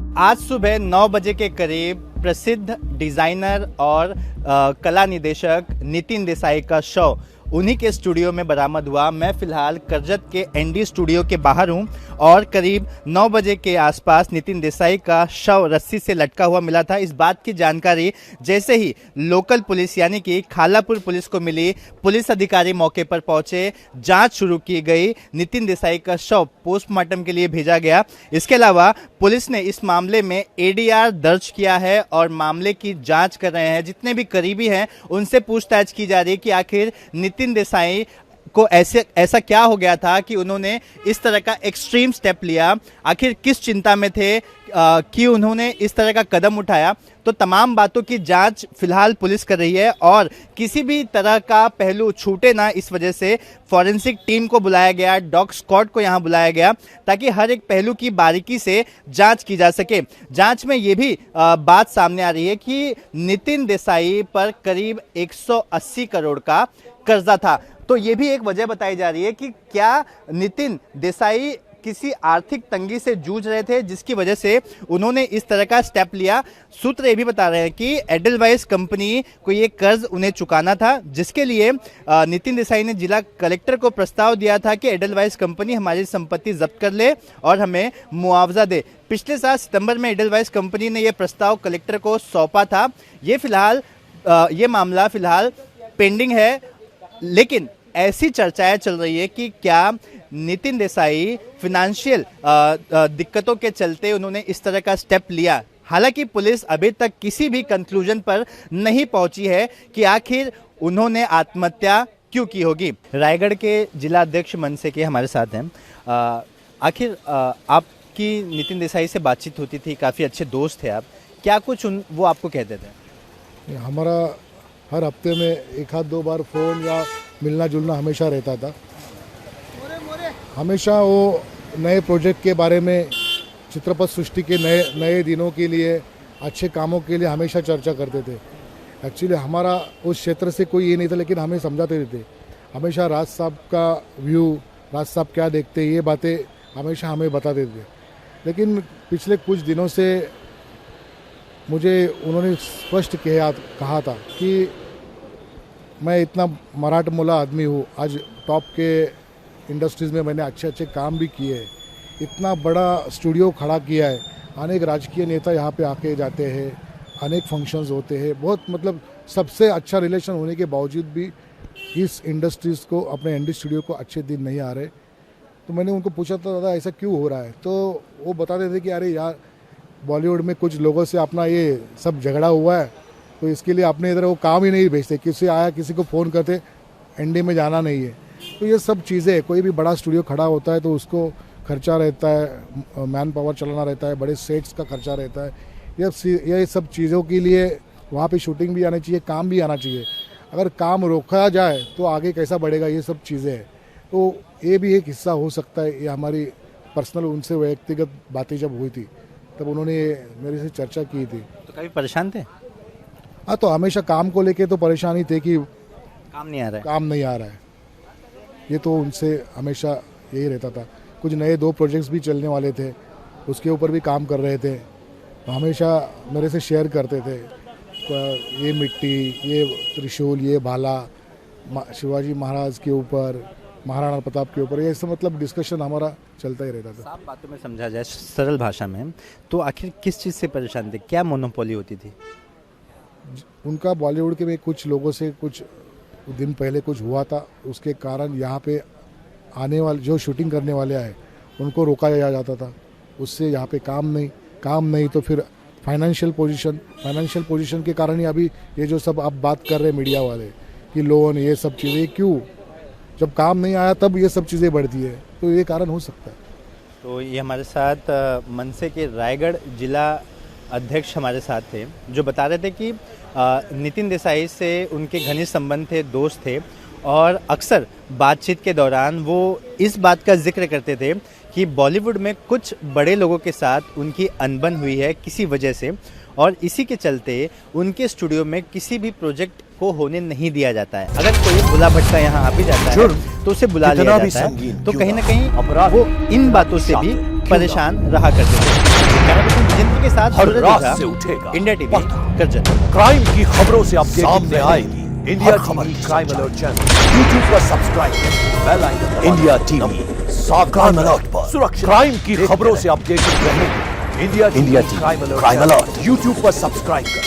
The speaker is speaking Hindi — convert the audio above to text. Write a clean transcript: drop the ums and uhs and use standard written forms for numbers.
आज सुबह 9 बजे के करीब प्रसिद्ध डिजाइनर और कला निदेशक नितिन देसाई का शव उन्हीं के स्टूडियो में बरामद हुआ। मैं फिलहाल करजत के एनडी स्टूडियो के बाहर हूं और करीब 9 बजे के आसपास नितिन देसाई का शव रस्सी से लटका हुआ मिला था। इस बात की जानकारी जैसे ही लोकल पुलिस यानी कि खालापुर पुलिस को मिली, पुलिस अधिकारी मौके पर पहुंचे, जांच शुरू की गई। नितिन देसाई का शव पोस्टमार्टम के लिए भेजा गया। इसके अलावा पुलिस ने इस मामले में एडीआर दर्ज किया है और मामले की जांच कर रहे हैं। जितने भी करीबी हैं उनसे पूछताछ की जा रही है कि आखिर नितिन देसाई को ऐसा क्या हो गया था कि उन्होंने इस तरह का एक्सट्रीम स्टेप लिया। आखिर किस चिंता में थे कि उन्होंने इस तरह का कदम उठाया। तो तमाम बातों की जांच फिलहाल पुलिस कर रही है और किसी भी तरह का पहलू छूटे ना, इस वजह से फॉरेंसिक टीम को बुलाया गया, डॉग स्क्वाड को यहां बुलाया गया ताकि हर एक पहलू की बारीकी से जांच की जा सके। जांच में ये भी बात सामने आ रही है कि नितिन देसाई पर करीब 180 करोड़ का कर्जा था। तो ये भी एक वजह बताई जा रही है कि क्या नितिन देसाई किसी आर्थिक तंगी से जूझ रहे थे जिसकी वजह से उन्होंने इस तरह का स्टेप लिया। सूत्र ये भी बता रहे हैं कि एडलवाइस कंपनी को ये कर्ज उन्हें चुकाना था, जिसके लिए नितिन देसाई ने जिला कलेक्टर को प्रस्ताव दिया था कि एडलवाइस कंपनी हमारी संपत्ति जब्त कर ले और हमें मुआवजा दे। पिछले साल सितंबर में एडलवाइस कंपनी ने यह प्रस्ताव कलेक्टर को सौंपा था। ये मामला फिलहाल पेंडिंग है, लेकिन ऐसी चर्चाएं चल रही है कि क्या नितिन देसाई फिनेंशियल दिक्कतों के चलते उन्होंने इस तरह का स्टेप लिया। हालांकि पुलिस अभी तक किसी भी कंक्लूजन पर नहीं पहुंची है कि आखिर उन्होंने आत्महत्या क्यों की होगी। रायगढ़ के जिला अध्यक्ष मनसे के हमारे साथ हैं। आखिर आपकी नितिन देसाई से बातचीत होती थी, काफ़ी अच्छे दोस्त थे आप, क्या कुछ वो आपको कहते थे? हमारा हर हफ्ते में एक आध दो बार फ़ोन या मिलना जुलना हमेशा रहता था। हमेशा वो नए प्रोजेक्ट के बारे में, चित्रपट सृष्टि के नए दिनों के लिए, अच्छे कामों के लिए हमेशा चर्चा करते थे। एक्चुअली हमारा उस क्षेत्र से कोई ये नहीं था, लेकिन हमें समझाते थे हमेशा। राज साहब का व्यू, राज साहब क्या देखते, ये बातें हमेशा हमें बताते थे। लेकिन पिछले कुछ दिनों से मुझे उन्होंने स्पष्ट कहा था कि मैं इतना मराठमोला आदमी हूँ, आज टॉप के इंडस्ट्रीज़ में मैंने अच्छे अच्छे काम भी किए, इतना बड़ा स्टूडियो खड़ा किया है, अनेक राजकीय नेता यहाँ पे आके जाते हैं, अनेक फंक्शंस होते हैं, बहुत मतलब सबसे अच्छा रिलेशन होने के बावजूद भी इस इंडस्ट्रीज़ को, अपने एनडी स्टूडियो को अच्छे दिन नहीं आ रहे। तो मैंने उनको पूछा था दादा ऐसा क्यों हो रहा है, तो वो बताते थे कि अरे यार बॉलीवुड में कुछ लोगों से अपना ये सब झगड़ा हुआ है, तो इसके लिए अपने इधर वो काम ही नहीं भेजते, किसी आया किसी को फ़ोन करते एनडी में जाना नहीं है। तो ये सब चीज़ें, कोई भी बड़ा स्टूडियो खड़ा होता है तो उसको खर्चा रहता है, मैन पावर चलाना रहता है, बड़े सेट्स का खर्चा रहता है। ये सब चीज़ों के लिए वहाँ पे शूटिंग भी आनी चाहिए, काम भी आना चाहिए। अगर काम रोका जाए तो आगे कैसा बढ़ेगा, ये सब चीज़ें हैं। तो ये भी एक हिस्सा हो सकता है। ये हमारी पर्सनल उनसे व्यक्तिगत बातें जब हुई थी तब उन्होंने मेरे से चर्चा की थी। तो काफ़ी परेशान थे? हाँ, तो हमेशा काम को लेके तो परेशानी थे कि काम नहीं आ रहा है। ये तो उनसे हमेशा यही रहता था। कुछ नए 2 प्रोजेक्ट्स भी चलने वाले थे, उसके ऊपर भी काम कर रहे थे, तो हमेशा मेरे से शेयर करते थे ये मिट्टी, ये त्रिशूल, ये भाला शिवाजी महाराज के ऊपर, महाराणा प्रताप के ऊपर, ये सब मतलब डिस्कशन हमारा चलता ही रहता था। साफ बातों में समझा जाए, सरल भाषा में, तो आखिर किस चीज़ से परेशान थे? क्या मोनोपोली होती थी उनका? बॉलीवुड के में कुछ लोगों से कुछ दिन पहले कुछ हुआ था, उसके कारण यहाँ पे आने वाले जो शूटिंग करने वाले आए उनको रोका जाता था। उससे यहाँ पे काम नहीं तो फिर फाइनेंशियल पोजीशन के कारण ही अभी ये जो सब आप बात कर रहे हैं मीडिया वाले कि लोन, ये सब चीज़ें क्यों, जब काम नहीं आया तब ये सब चीज़ें बढ़ती है, तो ये कारण हो सकता है। तो ये हमारे साथ मनसे के रायगढ़ जिला अध्यक्ष हमारे साथ थे, जो बता रहे थे कि नितिन देसाई से उनके घनिष्ठ संबंध थे, दोस्त थे, और अक्सर बातचीत के दौरान वो इस बात का जिक्र करते थे कि बॉलीवुड में कुछ बड़े लोगों के साथ उनकी अनबन हुई है किसी वजह से, और इसी के चलते उनके स्टूडियो में किसी भी प्रोजेक्ट को होने नहीं दिया जाता है। अगर कोई बुला भटका यहाँ आ भी जाता है तो उसे बुला लिया जाता है। तो कहीं ना कहीं वो इन बातों से भी परेशान रहा करते थे। कैमरा पर्सन विजेंद्र के साथ हर सूरज रात ओझा, से उठेगा इंडिया टीवी पहरा। करजत। क्राइम की खबरों से अपडेटेड सामने आएगी आएगी इंडिया हर खबर टीवी की क्राइम सच्चाई। अलर्ट चैनल यूट्यूब पर सब्सक्राइब करें, बेल आइकन दबाएं। इंडिया टीवी सावधान क्राइम रहें, अलर्ट पर सुरक्षित क्राइम की खबरों से अपडेटेड रहेंगे India India TV TV crime crime alert alert. YouTube पर सब्सक्राइब करें।